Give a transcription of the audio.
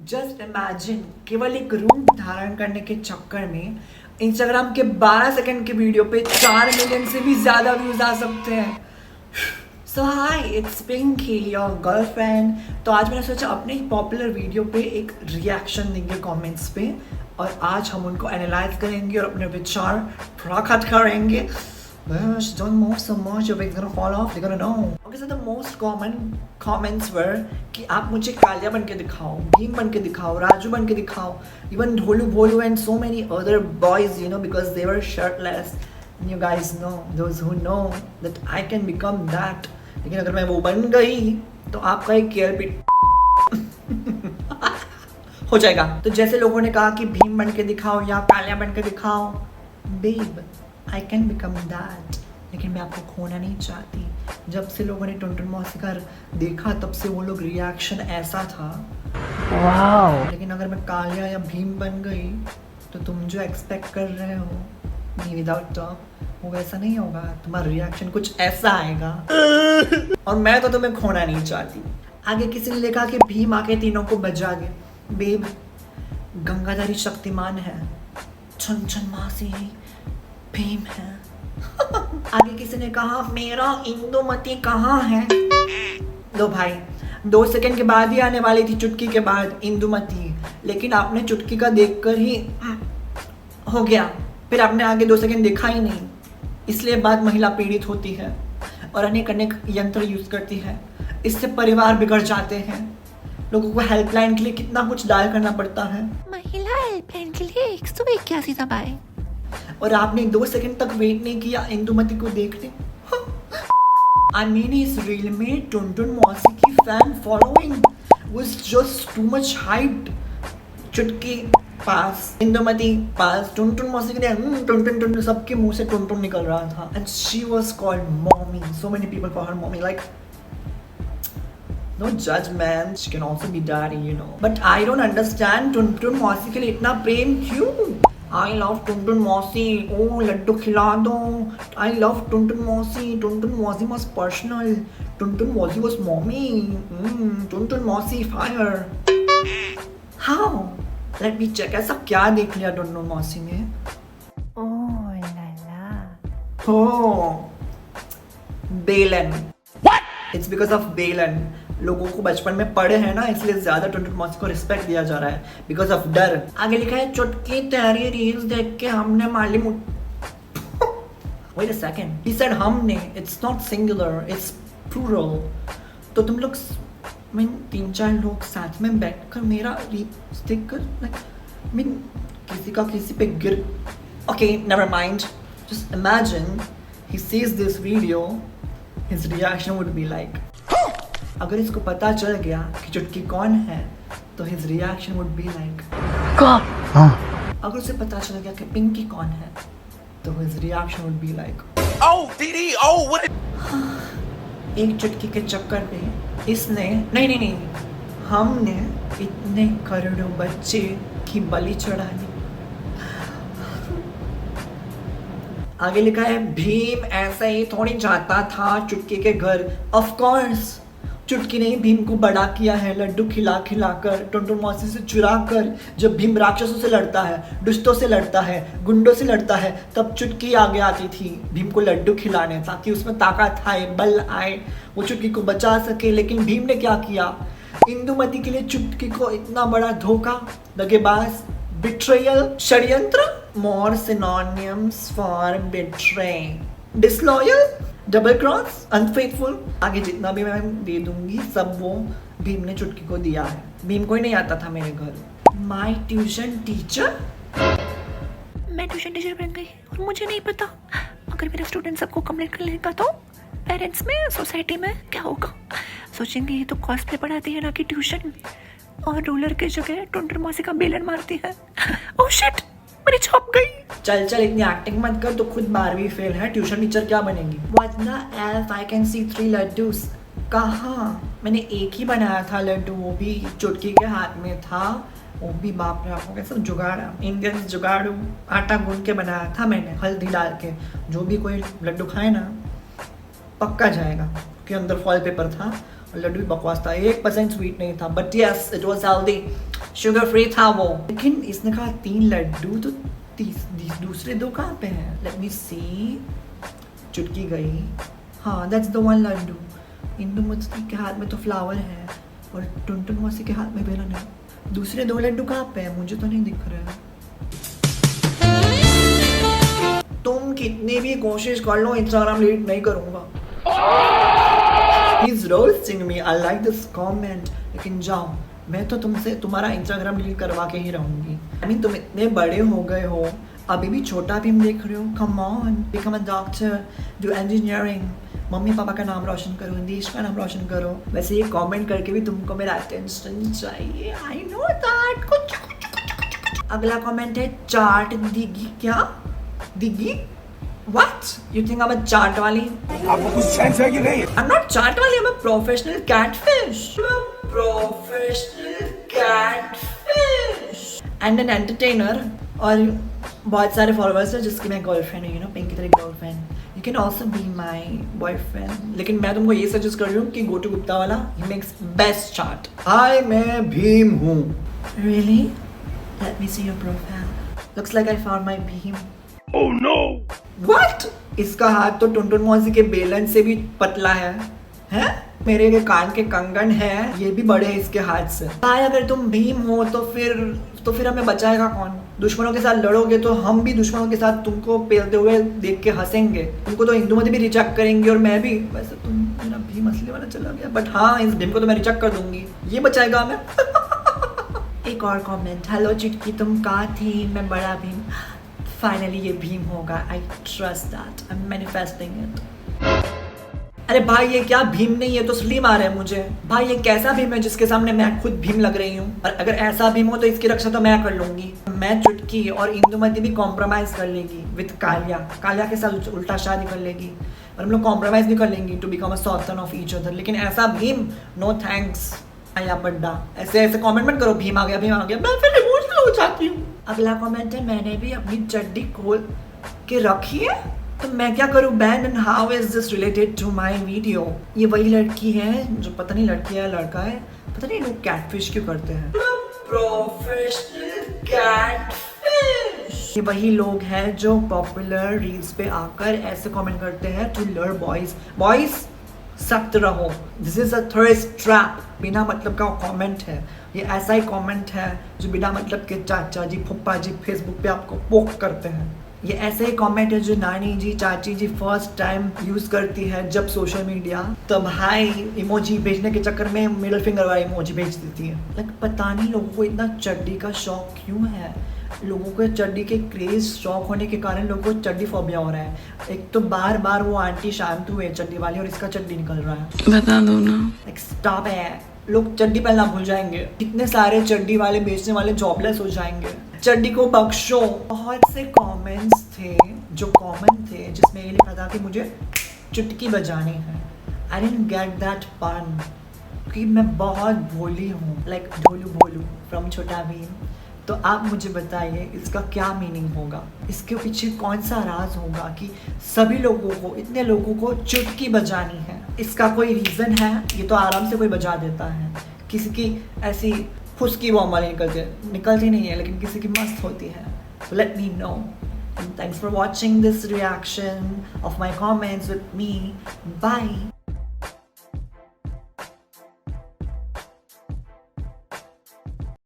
Just imagine, केवल एक रूप धारण करने के चक्कर में इंस्टाग्राम के 12 सेकंड के वीडियो पे 4 मिलियन से भी ज्यादा व्यूज आ सकते हैं। सो हाय, इट्स पिंकी, योर गर्लफ्रेंड। तो आज मैंने सोचा अपने पॉपुलर वीडियो पे एक रिएक्शन देंगे कमेंट्स पे, और आज हम उनको एनालाइज करेंगे और अपने विचार प्रकट करेंगे। Don't move so much, your wig's gonna fall off, they're gonna know. Okay, so the most common comments were कि आप मुझे कालिया बन के दिखाओ, भीम बन के दिखाओ, राजू बन के दिखाओ, even Dholu Bholu and so many other boys, you know, because they were shirtless. And you guys know, those who know that I can become that. लेकिन अगर मैं वो बन गई तो आपका एक केयर पिट हो जाएगा। तो जैसे लोगों ने कहा कि भीम बन के दिखाओ या कालिया बन के दिखाओ, babe I can become that, लेकिन मैं आपको खोना नहीं चाहती। जब से लोगों ने टुनटुन मौसी का देखा तब से वो लोग रिएक्शन ऐसा था, वाओ। लेकिन अगर मैं कालिया या भीम बन गई तो तुम जो एक्सपेक्ट कर रहे हो मी विदाउट टॉप, वो वैसा नहीं होगा। तुम्हारा रिएक्शन कुछ ऐसा आएगा और मैं तो तुम्हें खोना नहीं चाहती। आगे किसी ने लिखा कि भीम आके तीनों को बजा दे। बेब, गंगाधारी शक्तिमान है, छन छन मासी भीम है। आगे किसी ने कहा मेरा इंदुमती कहाँ है। लो भाई, 2 सेकंड के बाद ही आने वाली थी चुटकी के बाद इंदुमती, लेकिन आपने चुटकी का देखकर ही हो गया, फिर आपने आगे 2 सेकंड देखा ही नहीं। इसलिए बात महिला पीड़ित होती है और अनेक अनेक यंत्र यूज करती है, इससे परिवार बिगड़ जाते हैं। लोगों को हेल्पलाइन के लिए कितना कुछ डायल करना पड़ता है। महिला हेल्पलाइन के लिए 181 दबाएं। और आपने 2 सेकंड तक वेट नहीं किया इंदुमती को देखने। I mean, इस रील में टुनटुन मौसी की fan following was just too much hyped। चुटकी पास, इंदुमती पास, टुनटुन मौसी के लिए टुनटुन टुनटुन, सबके मुंह से टुनटुन निकल रहा था। And she was called mommy. So many people call her mommy. Like, no judge man, she can also be daddy, you know. But I don't understand Tuntun मौसी के लिए इतना प्रेम क्यों? I love टुनटुन मौसी, ओ लड्डू खिला दो। I love टुनटुन मौसी, टुनटुन मौसी was personal, टुनटुन मौसी was mommy, टुनटुन मौसी fire। How? Let me check, ऐसा क्या देख लिया टुनटुन मौसी ने? ओह लाला, Oh, बेलन। It's because of बेलन। लोगों को बचपन में पढ़े हैं ना, इसलिए ज्यादा टुनटुन मौसी को रिस्पेक्ट दिया जा रहा है बिकॉज ऑफ डर। आगे लिखा है चुटकी तेरी रील्स देख के हमने माली Wait a second, he said हमने, it's not singular, it's plural। तो तुम लोग 3-4 लोग साथ में बैठकर मेरा रील्स देखकर किसी का किसी पे गिर। Okay, never mind, just imagine he sees this video, his reaction would be like, अगर इसको पता चल गया कि चुटकी कौन है तो his reaction would be like, अगर उसे पता चल गया कि पिंकी कौन है तो his reaction would be like, oh Didi, oh what? एक चुटकी के चक्कर में इसने नहीं हमने इतने करोड़ों बच्चे की बलि चढ़ा दी। आगे लिखा है भीम ऐसे ही थोड़ी जाता था चुटकी के घर। ऑफ कोर्स चुटकी ने भीम को बड़ा किया है, लड्डू खिला खिलाकर, टुनटुन मौसी से चुरा कर। जब भीम राक्षसों से लड़ता है, दुष्टों से लड़ता है, गुंडों से लड़ता है, तब चुटकी आगे आती थी भीम को लड्डू खिलाने, ताकि उसमें ताकत आए, बल आए, वो चुटकी को बचा सके। लेकिन भीम ने क्या किया? इंदुमती के लिए चुटकी को इतना बड़ा धोखा, दगेबाज, बिट्रेयल, षड्यंत्र, more synonyms for betray, disloyal, double cross, unfaithful. आगे जितना भी मैं दे दूंगी सब वो भीम ने चुटकी को दिया है। भीम को ही नहीं आता था मेरे घर। माय ट्यूशन टीचर, मैं ट्यूशन टीचर बन गई और मुझे नहीं पता। अगर मेरा स्टूडेंट सबको कंप्लेंट कर लेगा तो पेरेंट्स में, सोसाइटी में क्या होगा? सोचेंगे ये तो कॉस्प्ले पढ़ाती है ना कि ट्यूशन, और रूलर की जगह टुनटुन मौसी का बेलन मारती है। ओह शिट, मेरी छप गई। चल इतनी एक्टिंग मत कर, तो खुद 12वीं फेल है, ट्यूशन टीचर क्या बनेगी? What the F, I can see 3 laddus. कहाँ? मैंने एक ही बनाया था लड्डू, वो भी चुटकी के हाथ में था, वो भी बाप रे आपको कैसा जुगाड़, इंडियन जुगाड़ू, आटा गूंद के बनाया था मैंने हल्दी डाल के। जो भी कोई लड्डू खाए ना पक्का जाएगा, क्योंकि अंदर फॉइल पेपर था लड्डू भी बकवास था, 1% स्वीट नहीं था, but yes it was healthy, sugar free था वो। लेकिन इसने कहा 3 लड्डू, तो दूसरे 2 कहाँ पे हैं? Let me see. चुटकी गई, हाँ that's the one laddoo. Indu मौसी के हाथ में तो फ्लावर है और टुनटुन मौसी के हाथ में बेलन है। दूसरे 2 लड्डू कहाँ पे हैं? मुझे तो नहीं दिख रहे हैं। तुम कितनी भी कोशिश कर लो, इंस्टाग्राम डिलीट नहीं करूंगा। He's roasting me. I like this comment. लेकिन जाओ, मैं तो तुमसे तुम्हारा इंस्टाग्राम डिलीट करवा के ही रहूंगी। I mean, तुम इतने बड़े हो गए हो, अभी भी छोटा भीम देख रहे हो। Come on, become a doctor, do engineering, mummy papa का नाम रोशन करो, देश का नाम रोशन करो। वैसे ये कमेंट करके भी तुमको मेरा अटेंशन चाहिए। I know that. कुछ। अगला कमेंट है चाट दिगी। क्या दिगी? What? You think I'm a चाट वाली? आपको कुछ सेंस है कि नहीं? I'm not चाट वाली, I'm a professional catfish. I'm a professional catfish. And an entertainer. और बहुत सारे फॉलोअर्स हैं जिसकी मैं गर्लफ्रेंड हूँ, you know, पिंकी तेरी girlfriend. You can also be my boyfriend. लेकिन मैं तुमको ये सजेस्ट कर रही हूँ कि गोटू गुप्ता वाला, he makes best चाट। हाय, मैं भीम हूँ। Really? Let me see your profile. Looks like I found my Bhim. Oh no! What? इसका हाथ तो टुनटुन मौसी के बेलन से भी पतला है, हैं? मेरे के कान के कंगन है, ये भी बड़े हैं इसके हाथ से। भाई अगर तुम भीम हो तो फिर हमें बचाएगा कौन? दुश्मनों के साथ लड़ोगे तो हम भी दुश्मनों के साथ तुमको पेलते हुए देख के हंसेंगे। तुमको तो इंदुमती भी रिजेक्ट करेंगी और मैं भी। वैसे तुम मेरा भीम असली वाला चला गया, बट हाँ इस भीम को तो मैं रिजेक्ट कर दूंगी। ये बचाएगा हमें। एक और कमेंट, हेलो चुटकी तुम कहाँ थी? मैं बड़ा भीम। फाइनली ये भीम होगा। I trust that, I am manifesting it. अरे भाई ये क्या भीम नहीं है तो स्लिम आ रहा है मुझे। भाई ये कैसा भीम है जिसके सामने मैं खुद भीम लग रही हूँ? और अगर ऐसा भीम हो तो इसकी रक्षा तो मैं कर लूंगी। मैं चुटकी और इंदुमती भी कॉम्प्रोमाइज कर लेगी विद कालिया के साथ उल्टा शादी कर लेगी और हम लोग कॉम्प्रोमाइज भी कर लेंगी to become a soften of each other. लेकिन ऐसा भीम, नो थैंक्स। आया बड्डा, ऐसे कमेंट मत करो भीम आ गया, मैं फिर इमोशनल हो जाती हूँ। अगला कमेंट है, मैंने भी अपनी चड्डी खोल के रखी है तो मैं क्या करूँ ban, and how is this related to my video? ये वही लड़की है जो, पता नहीं लड़की है लड़का है, पता नहीं लोग कैटफिश क्यों करते हैं। Professional catfish. ये वही लोग हैं जो पॉपुलर रील्स पे आकर ऐसे कमेंट करते हैं टू लर बॉयज सख्त रहो, this is a thirst trap. बिना मतलब का कमेंट है ये, ऐसा ही कमेंट है जो बिना मतलब के चाचा जी फुप्पा जी फेसबुक पे आपको पोक करते हैं। ये ऐसे ही कमेंट है जो नानी जी चाची जी फर्स्ट टाइम यूज करती है जब सोशल मीडिया, तब हाई इमोजी भेजने के चक्कर में मिडिल फिंगर वाला इमोजी भेज देती है। लाइक पता नहीं लोगों को इतना चड्डी का शौक क्यों है। लोगों को चड्डी के क्रेज शौक होने के कारण लोगों को चड्डी फोबिया हो रहा है। एक तो बार बार वो आंटी शांतु है चड्डी वाली और इसका चड्डी निकल रहा है। बता दो ना। लाइक स्टॉप है, लोग चड्डी पहनना भूल जाएंगे। कितने सारे चड्डी वाले बेचने वाले जॉबलेस हो जाएंगे। चड्डी को बख्शो। बहुत से कमेंट्स थे जो कॉमन थे जिसमें ये लिखा था कि मुझे चुटकी बजानी है। आई डिडंट गेट दैट पन क्योंकि मैं बहुत भोली हूँ, लाइक ढोलू भोलू फ्रॉम छोटा भीम। तो आप मुझे बताइए इसका क्या मीनिंग होगा, इसके पीछे कौन सा राज होगा कि सभी लोगों को, इतने लोगों को चुटकी बजानी है। इसका कोई रीज़न है? ये तो आराम से कोई बजा देता है। किसी की ऐसी फुसकी बॉम्ब वाली निकलती नहीं है, लेकिन किसी की मस्त होती है। So let me know. And thanks for watching this reaction of my comments with me. Bye.